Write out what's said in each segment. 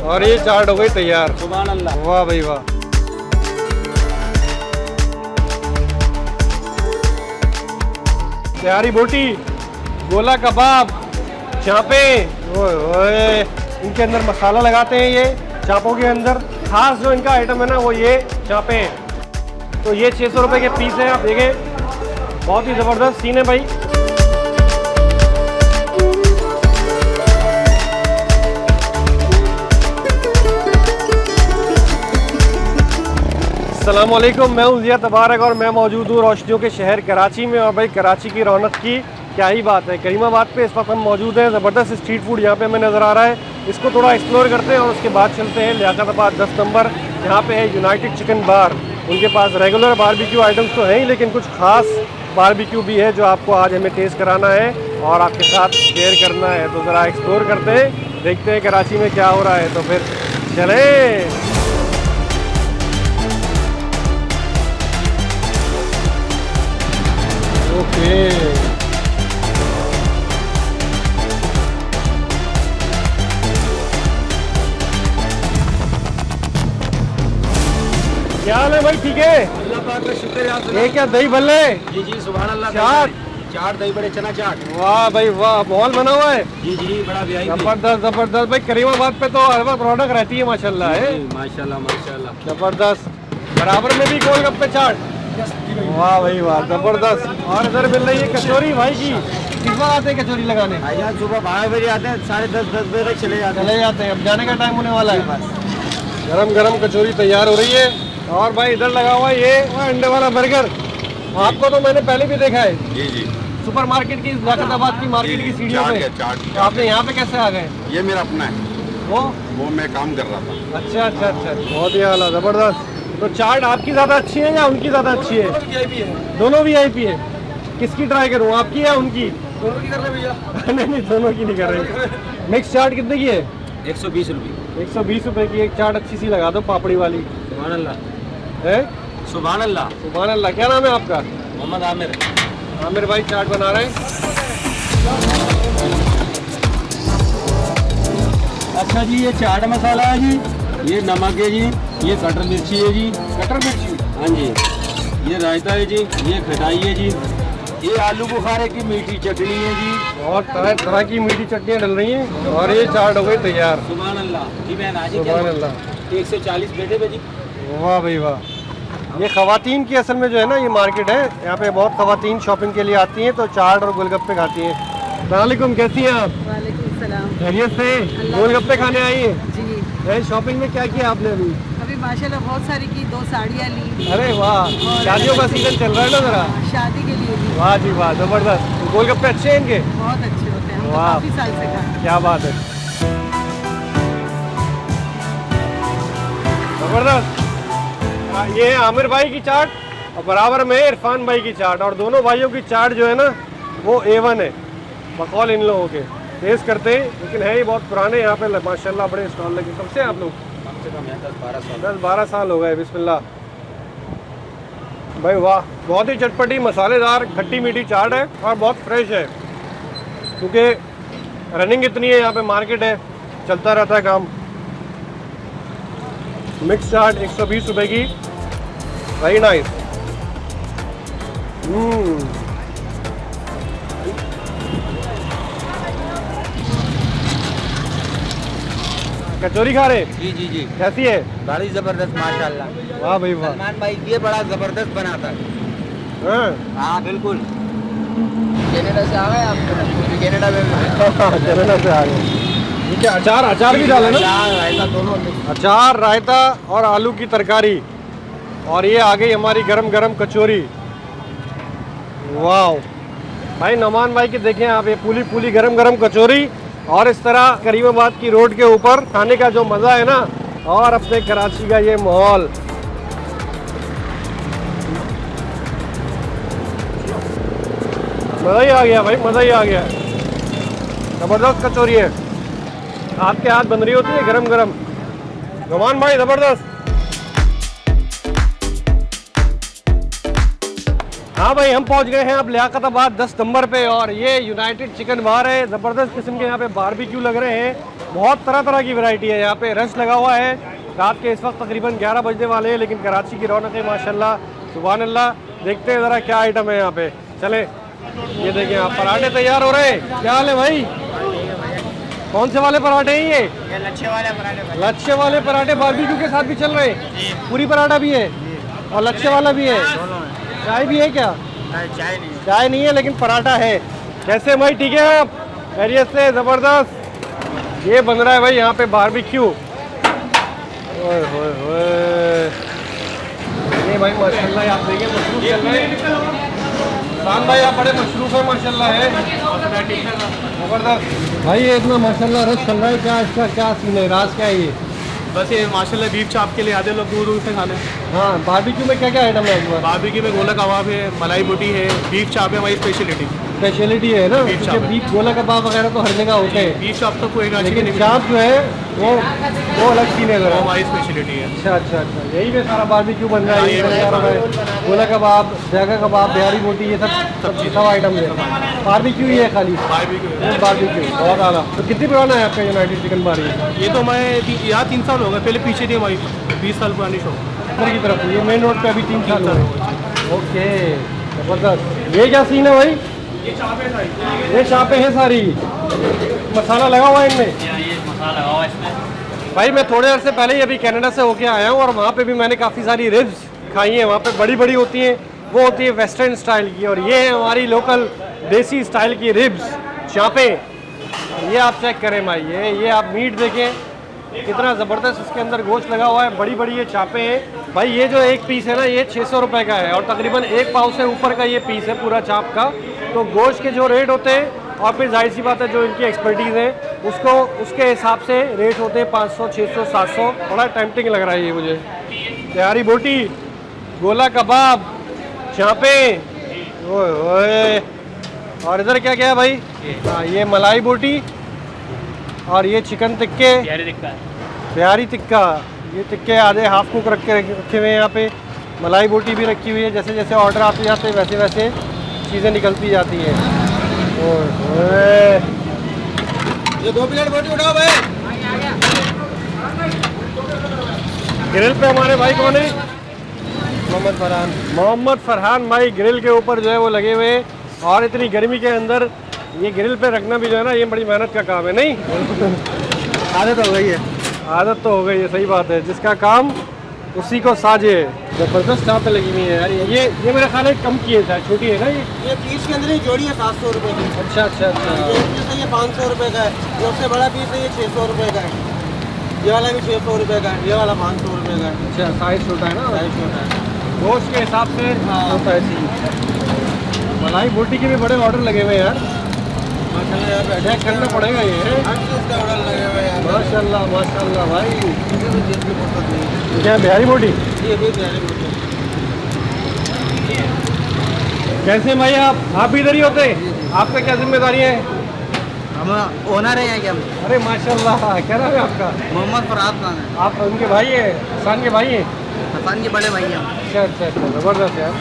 और ये चाट हो गई तैयार। सुभान अल्लाह। वाह भाई वाह। तैयारी बोटी, गोला कबाब, चापे, ओए ओए, इनके अंदर मसाला लगाते हैं ये चापों के अंदर। खास जो इनका आइटम है ना वो ये चापे हैं। तो ये 600 रुपए के पीस हैं, आप देखें बहुत ही ज़बरदस्त सीन है भाई। अस्सलामुअलैकुम, मैं हूँ ज़िया तबारक और मैं मौजूद हूँ रोशनियों के शहर कराची में। और भाई कराची की रौनक की क्या ही बात है। करीमाबाद पे इस वक्त हम मौजूद हैं। ज़बरदस्त स्ट्रीट फूड यहाँ पे हमें नज़र आ रहा है, इसको थोड़ा एक्सप्लोर करते हैं और उसके बाद चलते हैं लियाकताबाद 10 नंबर, जहाँ पे है यूनाइटेड चिकन बार। उनके पास रेगुलर बारबेक्यू आइटम्स तो हैं ही, लेकिन कुछ ख़ास बारबेक्यू भी है जो आपको आज हमें टेस्ट कराना है और आपके साथ शेयर करना है। तो ज़रा एक्सप्लोर करते हैं, देखते हैं कराची में क्या हो रहा है। तो फिर चलें। ओके, क्या हाल है भाई? ठीक है, अल्लाह पाक का शुक्र है। ये क्या दही भल्ले? जी जी सुभान अल्लाह। चाट, चाट दही बड़े चना चाट। वाह भाई वाह, मॉल बना हुआ है। जी जी बड़ा वीआईपी। जबरदस्त जबरदस्त भाई। करीमाबाद पे तो हर वक्त रौनक रहती है माशाल्लाह है। माशाल्लाह माशाल्लाह। जबरदस्त। बराबर में भी गोलगप्पे चाट, वाह भाई वाह, जबरदस्त। और इधर मिल रही है कचौरी भाई की। किस बार आते हैं कचौरी लगाने? भाईजान सुबह 12 बजे आते हैं, 10:30 बजे तक चले जाते हैं। अब जाने का टाइम होने वाला है। गरम गरम कचौरी तैयार हो रही है। और भाई इधर लगा हुआ है ये अंडे वाला बर्गर। आपको तो मैंने पहले भी देखा है जी जी, सुपर मार्केट की, लियाकताबाद की मार्केट की सीढ़ियों पे। तो आपने यहाँ पे कैसे आ गए? ये मेरा अपना है, वो मैं काम कर रहा था। अच्छा अच्छा अच्छा, बहुत ही आला, जबरदस्त। तो चाट आपकी ज़्यादा अच्छी है या उनकी ज़्यादा अच्छी है? दोनों वीआईपी है। किसकी ट्राई करूँ, आपकी या उनकी? दोनों की कर रहे भैया। नहीं, दोनों की नहीं कर रहे। मिक्स चाट कितने की है? 120 रुपये। 120 रुपए की एक चाट अच्छी सी लगा दो, पापड़ी वाली। सुभान अल्लाह। है सुभान अल्लाह। सुभान अल्लाह। क्या नाम है आपका? मोहम्मद आमिर। आमिर भाई चाट बना रहे हैं। अच्छा जी, ये चाट मसाला है जी, ये नमक है जी, ये कटर मिर्ची है जी। कटर मिर्ची, हाँ जी, ये रायता है जी, ये खटाई है जी, ये आलू बुखारे की मीठी चटनी है जी। और तरह तरह की मीठी चटनियाँ डल रही हैं और ये चाट हो गई तैयार। सुभान अल्लाह जी। बहन आज सुभान अल्लाह। 140 बेटे पे जी। वाह भाई वाह। ये खवातीन की असल में जो है ना ये मार्केट है, यहाँ पे बहुत खवातीन शॉपिंग के लिए आती हैं तो चाट और गोलगप्पे खाती हैं। अस्सलामुअलैकुम, कैसी हैं आप? वालेकुम सलाम। खैरियत से? गोलगप्पे खाने आई हैं? जी, शॉपिंग में क्या किया आपने अभी? अभी माशाल्लाह बहुत सारी की, 2 साड़ियाँ ली। अरे वाह, शादियों का सीजन चल रहा है ना जरा। शादी के लिए भी वाह जी वाह, जबरदस्त। गोलगप्पे अच्छे हैं इनके? बहुत अच्छे होते हैं, हम तो वाह। काफी साल से खाते हैं। क्या बात है, जबरदस्त। ये है आमिर भाई की चाट और बराबर में इरफान भाई की चाट, और दोनों भाइयों की चाट जो है ना वो A1 है बकौल इन लोगों के। टेस्ट करते हैं, लेकिन है ही बहुत पुराने यहाँ पे माशाल्लाह, बड़े स्टॉल लगे। कब से आप लोग? कम से कम 10-12 साल। 10-12 साल हो गए। बिस्मिल्लाह भाई वाह, बहुत ही चटपटी मसालेदार खट्टी मीठी चाट है और बहुत फ्रेश है, क्योंकि रनिंग इतनी है यहाँ पे, मार्केट है, चलता रहता है काम। मिक्स चाट 120 रुपए की, वेरी नाइस। कचौरी खा रहे? जी जी जी, कैसी है? बड़ी जबरदस्त माशाल्लाह। वाह भाई वाह। सलमान भाई ये बड़ा जबरदस्त बनाता है। हाँ हाँ बिल्कुल। कनाडा से आ गए आप? कनाडा में कनाडा से आ गए। ये क्या अचार, अचार भी डाला ना? रायता दोनों। अचार, रायता और आलू की तरकारी। और ये आ गई हमारी गरम गरम कचौरी। वाह भाई, नौमान भाई की देखें आप, ये पूली पूली गरम गरम कचौरी और इस तरह करीमाबाद की रोड के ऊपर खाने का जो मज़ा है ना, और अपने कराची का ये माहौल। मज़ा ही आ गया भाई, मज़ा ही आ गया। ज़बरदस्त कचौरी है, हाथ के हाथ बन रही होती है गरम गरम। नौमान भाई ज़बरदस्त। हाँ भाई, हम पहुंच गए हैं अब लियाकताबाद 10 नंबर पे और ये यूनाइटेड चिकन बार है। ज़बरदस्त किस्म के यहाँ पे बारबेक्यू लग रहे हैं। बहुत तरह तरह की वैरायटी है यहाँ पे। रश लगा हुआ है। रात के इस वक्त तकरीबन 11 बजने वाले हैं, लेकिन कराची की रौनक है माशाल्लाह, सुभान अल्लाह। देखते हैं ज़रा क्या आइटम है यहाँ पे। चले, ये देखिए आप पराठे तैयार हो रहे हैं। क्या हाल है भाई? कौन से वाले पराठे हैं ये? लच्छे वाले पराठे। लच्छे वाले पराठे बारबेक्यू के साथ भी चल रहे हैं? पूरी पराठा भी है और लच्छे वाला भी है। चाय भी है क्या? चाय नहीं। चाय नहीं है लेकिन पराठा है। कैसे भाई, ठीक है आप? खैरियत से? ज़बरदस्त। ये बन रहा है भाई यहाँ पे बारबेक्यू। ओए होए होए, ये भाई माशाल्लाह आप देखिए मशरूफ चल रहे हैं। शान भाई आप बड़े मशरूफ है माशाल्लाह है। ज़बरदस्त भाई, ये इतना माशाल्लाह रश चल रहा है। क्या इसका क्या सीन है, राज क्या है ये? बस ये माशाल्लाह बीफ चाप के लिए आते लोग दूर दूर से खाने। हाँ, बारबेक्यू में क्या क्या आइटम है इस बार? बारबेक्यू में गोला कबाब है, मलाई बोटी है, बीफ चाप है हमारी स्पेशलिटी। स्पेशलिटी है ना, बीफ क्योंकि चाप। बीफ गोला कबाब वगैरह तो हर जगह होते हैं, बीफ चाप तो कोई रांची के लेकिन नहीं चाप जो है वो अलग सीन है वो ज़रा। हमारी स्पेशलिटी है। अच्छा अच्छा अच्छा, यही में सारा बारबेक्यू बन रहा है। हाँ, ये ये बन बन रहा है गोला कबाब, जागा कबाब, बिहारी बोटी, ये सब आइटम है। बारबेक्यू ही है खाली? बारबेक्यू बारबेक्यू, बहुत आला। तो कितनी पुराना है आपका यूनाइटेड चिकन बार? ये तो मैं यहाँ 3 साल हो गए, पहले पीछे थी हमारी 20 साल पुरानी शॉप। इधर की तरफ ये मेन रोड पे अभी 3 साल हुए। ओके, ज़बरदस्त। ये क्या सीन है भाई? ये चापें सारी, ये चापें हैं सारी, मसाला लगा हुआ है इनमें? ये मसाला लगा हुआ इसमें। भाई मैं थोड़े अर्से पहले ही अभी कनाडा से होके आया हूँ और वहाँ पे भी मैंने काफ़ी सारी रिब्स खाई हैं। वहाँ पे बड़ी बड़ी होती हैं, वो होती है वेस्टर्न स्टाइल की, और ये है हमारी लोकल देसी स्टाइल की रिब्स, चापें। ये आप चेक करें भाई, ये आप मीट देखें कितना ज़बरदस्त इसके अंदर गोश्त लगा हुआ है। बड़ी बड़ी ये चापें हैं भाई। ये जो एक पीस है ना, ये 600 रुपये का है, और तकरीबन 1 पाव से ऊपर का ये पीस है पूरा चाप का। तो गोश्त के जो रेट होते हैं, और फिर जाहिर सी बात है जो इनकी एक्सपर्टीज़ है उसको उसके हिसाब से रेट होते हैं 500, 600, 700। बड़ा टेम्पटिंग लग रहा है ये मुझे। तैयारी बोटी, गोला कबाब, चापें, ओए ओए। और इधर क्या क्या है भाई? हाँ, ये मलाई बोटी और ये चिकन टिक्के, बिहारी टिक्का। ये टिक्के आधे हाफ कुक रखे हुए हैं यहाँ पे। मलाई बोटी भी रखी हुई है। जैसे जैसे ऑर्डर आते जाते हैं वैसे वैसे चीज़ें निकलती जाती हैं। ओए, ये 2 प्लेट बोटी उठाओ भाई। ग्रिल पे हमारे भाई कौन है? मोहम्मद फरहान। मोहम्मद फरहान भाई ग्रिल के ऊपर जो है वो लगे हुए हैं। और इतनी गर्मी के अंदर ये ग्रिल पे रखना भी जो है ना, ये बड़ी मेहनत का काम है। नहीं आदत हो गई है। आदत तो हो गई है, सही बात है। जिसका काम उसी को साजे। ज़बरदस्त चापें लगी हुई है यार। ये मेरा ख्याल है कम की है, शायद छोटी है ना ये पीस के अंदर ही जोड़ी है 700 रुपये की। अच्छा अच्छा अच्छा। ये पीस है, ये 500 रुपये का है। जो सबसे बड़ा पीस है ये 600 रुपये का है। ये वाला भी 600 रुपये का है। ये वाला 500 रुपये का है। अच्छा, साइज छोटा है ना, साइज छोटा है। गोश्त के हिसाब से होता है ऐसी। मलाई बोटी के भी बड़े ऑर्डर लगे हुए हैं यार। माशाल्लाह यार बैठे चेक करना पड़ेगा ये। हर चीज़ का ऑर्डर लगे हुए हैं। माशाल्लाह माशाल्लाह भाई। किसी भी चीज़ की फुर्सत नहीं है। क्या बिहारी बोटी? ये भी प्यारे बोटी। कैसे भाई आप भी इधर ही होते हैं? आपका क्या जिम्मेदारी है? हम ओनर हैं क्या? अरे माशाल्लाह, क्या नाम है आपका? मोहम्मद फरहान खान है। आप उनके भाई हैं, हसन के भाई हैं? हसन के बड़े भाई हैं। अच्छा अच्छा अच्छा, ज़बरदस्त यार।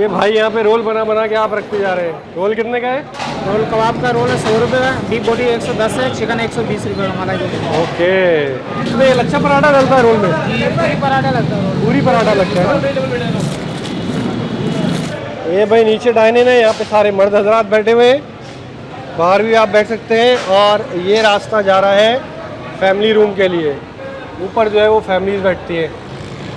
ये भाई यहाँ पे रोल बना बना के आप रखते जा रहे हैं। रोल कितने का है? रोल कबाब का रोल है 100 रुपये का, बीफ बोटी 110 है, चिकन 120 रुपये का, मलाई बोटी। ओके। इसमें ये लच्छा पराठा डलता है रोल में? पूरी पराठा लगता है रोल। पूरी पराठा लगता है ना? ये भाई नीचे डाइनिंग है, यहाँ पे सारे मर्द हजरात बैठे हुए हैं। बाहर भी आप बैठ सकते हैं। और ये रास्ता जा रहा है फैमिली रूम के लिए। ऊपर जो है वो फैमिलीज बैठती है।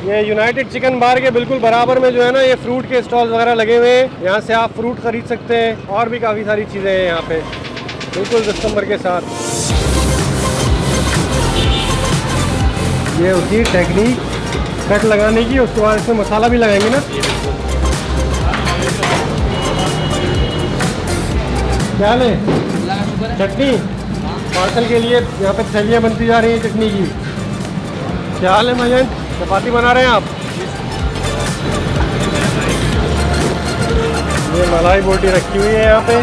ये यूनाइटेड चिकन बार के बिल्कुल बराबर में जो है ना, ये फ्रूट के स्टॉल्स वगैरह लगे हुए हैं। यहाँ से आप फ्रूट खरीद सकते हैं, और भी काफ़ी सारी चीज़ें हैं यहाँ पे बिल्कुल कस्टमर के साथ। ये होती है टेक्निक कट लगाने की, उसके बाद इसमें मसाला भी लगाएंगे ना। क्या ले चटनी पार्सल के लिए यहाँ पे थैलियाँ बनती जा रही हैं चटनी की। क्या हाल है भाईजान, चपाती बना रहे हैं आप? ये मलाई बोटी रखी हुई है यहाँ पे।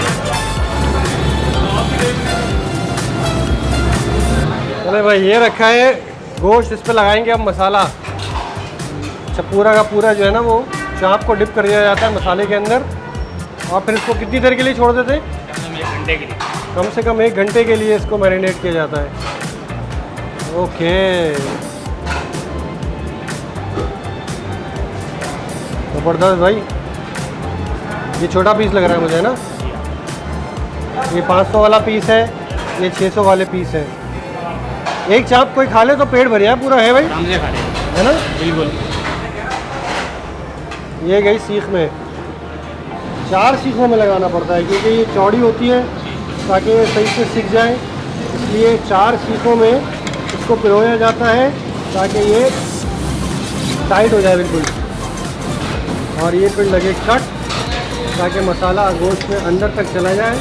चले भाई, ये रखा है गोश्त, इस पे लगाएंगे अब मसाला। अच्छा, पूरा का पूरा जो है ना वो चाप को डिप कर दिया जाता है मसाले के अंदर, और फिर इसको कितनी देर के लिए छोड़ देते हैं? घंटे के लिए। कम से कम 1 घंटे के लिए इसको मैरिनेट किया जाता है। ओके, ज़बरदस्त भाई। ये छोटा पीस लग रहा है मुझे, है ना? ये 500 वाला पीस है, ये 600 वाले पीस है। एक चाप कोई खा ले तो पेट भर जाए पूरा, है भाई? आराम से खा लें, है ना? बिल्कुल। ये गई सीख में। 4 सीखों में लगाना पड़ता है क्योंकि ये चौड़ी होती है ताकि ये सही से सीख जाए, इसलिए 4 सीखों में इसको पिरोया जाता है ताकि ये टाइट हो जाए बिल्कुल। और ये फिर लगे कट ताकि मसाला गोश्त में अंदर तक चला जाए।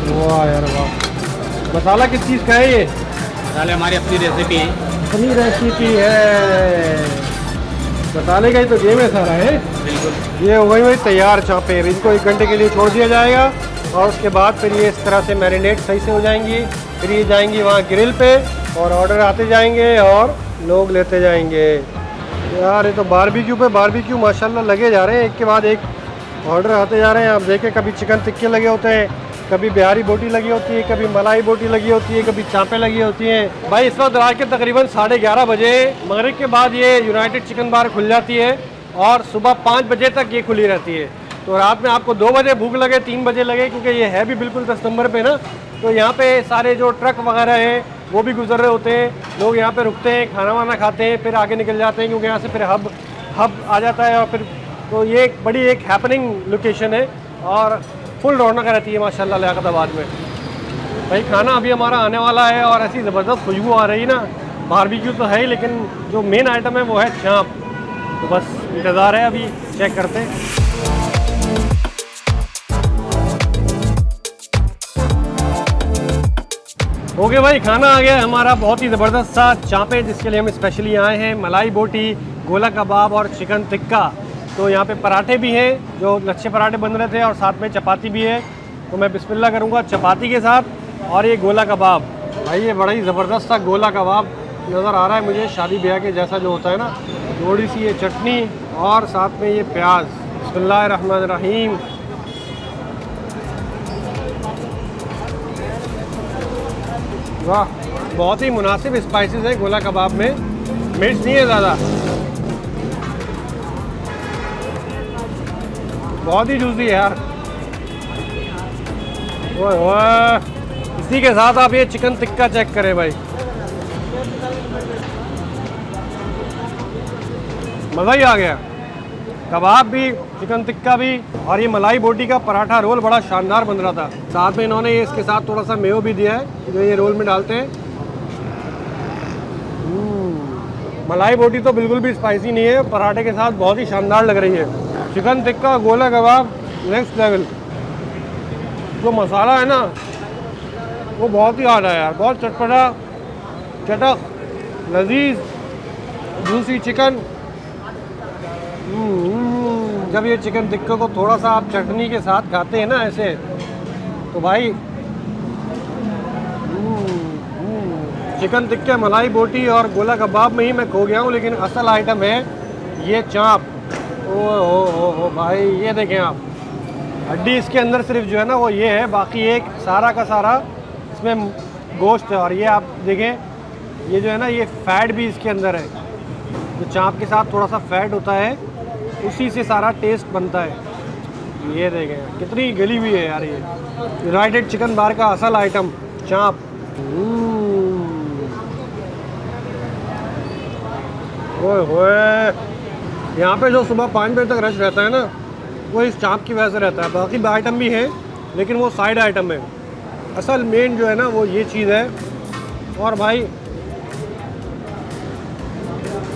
वाह यार वाह। मसाला किस चीज़ का है ये? मसाले हमारी अपनी रेसिपी है। अपनी रेसिपी है, मसाले का ही तो गेम है सारा, है? बिल्कुल। ये हो गई भाई तैयार चापें। इनको 1 घंटे के लिए छोड़ दिया जाएगा और उसके बाद फिर ये इस तरह से मैरिनेट सही से हो जाएंगी। फिर ये जाएंगी वहाँ ग्रिल पे और ऑर्डर आते जाएंगे और लोग लेते जाएंगे। यार ये तो बारबेक्यू पे बारबेक्यू माशाल्लाह लगे जा रहे हैं, एक के बाद एक ऑर्डर आते जा रहे हैं। आप देखें, कभी चिकन टिक्के लगे होते हैं, कभी बिहारी बोटी लगी होती है, कभी मलाई बोटी लगी होती है, कभी चापें लगी होती हैं। भाई इस वक्त रात के तकरीबन 11:30 बजे मगरिब के बाद ये यूनाइटेड चिकन बार खुल जाती है और सुबह 5 बजे तक ये खुली रहती है। तो रात में आपको 2 बजे भूख लगे, 3 बजे लगे, क्योंकि ये है भी बिल्कुल 10 नंबर पे ना, तो यहाँ पे सारे जो ट्रक वगैरह हैं वो भी गुजर रहे होते हैं। लोग यहाँ पे रुकते हैं, खाना वाना खाते हैं, फिर आगे निकल जाते हैं क्योंकि यहाँ से फिर हब आ जाता है। और फिर तो ये एक बड़ी एक हैपनिंग लोकेशन है और फुल रौनक रहती है माशाल्लाह लियाकताबाद में। भाई खाना अभी हमारा आने वाला है और ऐसी ज़बरदस्त खुशबू आ रही ना। बारबेक्यू तो है ही, लेकिन जो मेन आइटम है वो है चाप। तो बस इंतज़ार है, अभी चेक करते हैं। ओके भाई, खाना आ गया हमारा, बहुत ही ज़बरदस्त सा चापें जिसके लिए हम स्पेशली आए हैं। मलाई बोटी, गोला कबाब और चिकन टिक्का। तो यहाँ पे पराठे भी हैं, जो लच्छे पराठे बन रहे थे, और साथ में चपाती भी है। तो मैं बिस्मिल्लाह करूँगा चपाती के साथ, और ये गोला कबाब। भाई ये बड़ा ही ज़बरदस्त सा गोला कबाब नज़र आ रहा है मुझे, शादी ब्याह के जैसा जो होता है ना। थोड़ी सी ये चटनी और साथ में ये प्याज। बिस्मिल्लाहिर्रहमानिर्रहीम। वाह, बहुत ही मुनासिब स्पाइसेस है गोला कबाब में, मिर्च नहीं है ज़्यादा, बहुत ही जूसी है यार। ओए ओए, इसी के साथ आप ये चिकन टिक्का चेक करें भाई, मज़ा ही आ गया। कबाब भी, चिकन टिक्का भी, और ये मलाई बोटी का पराठा रोल बड़ा शानदार बन रहा था। साथ में इन्होंने ये इसके साथ थोड़ा सा मेयो भी दिया है जो ये रोल में डालते हैं। मलाई बोटी तो बिल्कुल भी स्पाइसी नहीं है, पराठे के साथ बहुत ही शानदार लग रही है। चिकन टिक्का, गोला कबाब नेक्स्ट लेवल। जो मसाला है ना वो बहुत ही आ रहा है यार, बहुत चटपटा, चटक, लजीज, जूसी चिकन। जब ये चिकन टिक्का को थोड़ा सा आप चटनी के साथ खाते हैं ना ऐसे, तो भाई चिकन टिक्का, मलाई बोटी और गोला कबाब में ही मैं खो गया हूँ। लेकिन असल आइटम है ये चाप। ओ भाई, ये देखें आप, हड्डी इसके अंदर सिर्फ जो है ना वो ये है, बाकी एक सारा का सारा इसमें गोश्त है। और ये आप देखें, ये जो है ना ये फ़ैट भी इसके अंदर है, जो चाप के साथ थोड़ा सा फ़ैट होता है उसी से सारा टेस्ट बनता है। ये देखें कितनी गली हुई है यार, ये यूनाइटेड चिकन बार का असल आइटम चाप। ओए होए, यहाँ पे जो सुबह 5 बजे तक रश रहता है ना वो इस चाप की वजह से रहता है। बाकी आइटम भी हैं लेकिन वो साइड आइटम है, असल मेन जो है ना वो ये चीज़ है। और भाई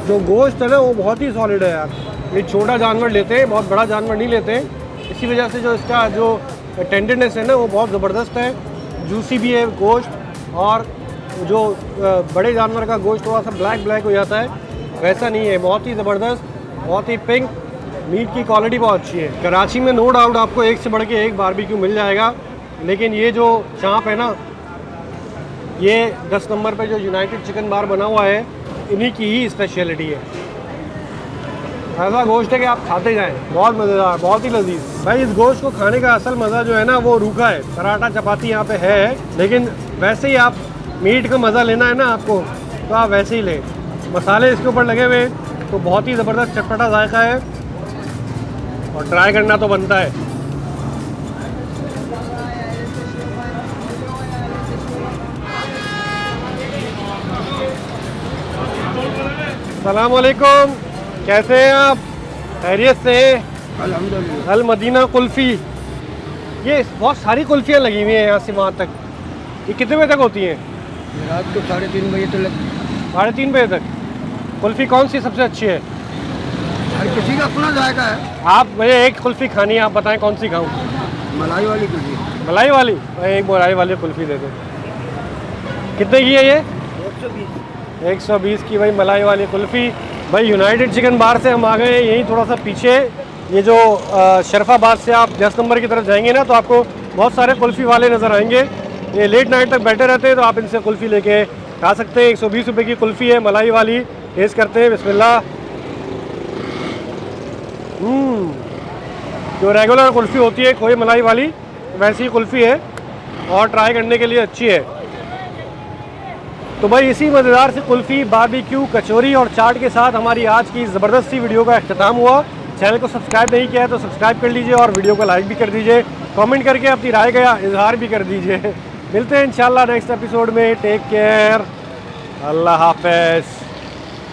जो गोश्त है ना वो बहुत ही सॉलिड है यार। ये छोटा जानवर लेते हैं, बहुत बड़ा जानवर नहीं लेते, इसी वजह से जो इसका जो टेंडरनेस है ना वो बहुत ज़बरदस्त है, जूसी भी है गोश्त। और जो बड़े जानवर का गोश्त थोड़ा सा ब्लैक हो जाता है, वैसा नहीं है, बहुत ही ज़बरदस्त, बहुत ही पिंक। मीट की क्वालिटी बहुत अच्छी है। कराची में नो डाउट आपको एक से बढ़ के एक बारबेक्यू मिल जाएगा, लेकिन ये जो चाप है ना, ये 10 नंबर पे जो यूनाइटेड चिकन बार बना हुआ है, इन्हीं की ही स्पेशलिटी है। ऐसा गोश्त है कि आप खाते जाएं, बहुत मज़ेदार, बहुत ही लजीज। भाई इस गोश्त को खाने का असल मज़ा जो है ना वो रूखा है, पराठा चपाती यहाँ पे है, लेकिन वैसे ही आप मीट का मज़ा लेना है ना आपको तो आप वैसे ही लें। मसाले इसके ऊपर लगे हुए तो बहुत ही ज़बरदस्त चटपटा जायका है और ट्राई करना तो बनता है। अस्सलाम वालेकुम, कैसे हैं आप? खैरियत से? अल्हम्दुलिल्लाह। अल मदीना कुल्फ़ी, ये बहुत सारी कुल्फ़ियाँ लगी हुई हैं यहाँ से वहाँ तक। ये कितने बजे तक होती हैं? रात को 3:30 बजे तो 3:30 बजे तक। कुल्फ़ी कौन सी सबसे अच्छी है? हर किसी का अपना जायका है। आप मुझे एक कुल्फ़ी खानी है, आप बताएं कौन सी खाऊं? मलाई वाली कुल्फी मलाई वाली? भाई एक मलाई वाली कुल्फ़ी दे दो। कितने की है ये? 120 की भाई मलाई वाली कुल्फ़ी। भाई यूनाइटेड चिकन बार से हम आ गए हैं यहीं थोड़ा सा पीछे, ये जो शरफाबाद से आप 10 नंबर की तरफ जाएंगे ना तो आपको बहुत सारे कुल्फ़ी वाले नज़र आएंगे। ये लेट नाइट तक बैठे रहते हैं तो आप इनसे कुल्फ़ी लेके खा सकते हैं। 120 रुपये की कुल्फ़ी है मलाई वाली। टेस्ट करते हैं, बिस्मिल्लाह। जो रेगुलर कुल्फ़ी होती है खोए मलाई वाली वैसी कुल्फ़ी है और ट्राई करने के लिए अच्छी है। तो भाई इसी मज़ेदार से कुल्फ़ी, बारबेक्यू, कचौरी और चाट के साथ हमारी आज की ज़बरदस्त सी वीडियो का अख्तिताम हुआ। चैनल को सब्सक्राइब नहीं किया है तो सब्सक्राइब कर लीजिए और वीडियो को लाइक भी कर दीजिए, कमेंट करके अपनी राय का इजहार भी कर दीजिए। मिलते हैं इंशाल्लाह नेक्स्ट एपिसोड में। टेक केयर, अल्लाह हाफ़िज़।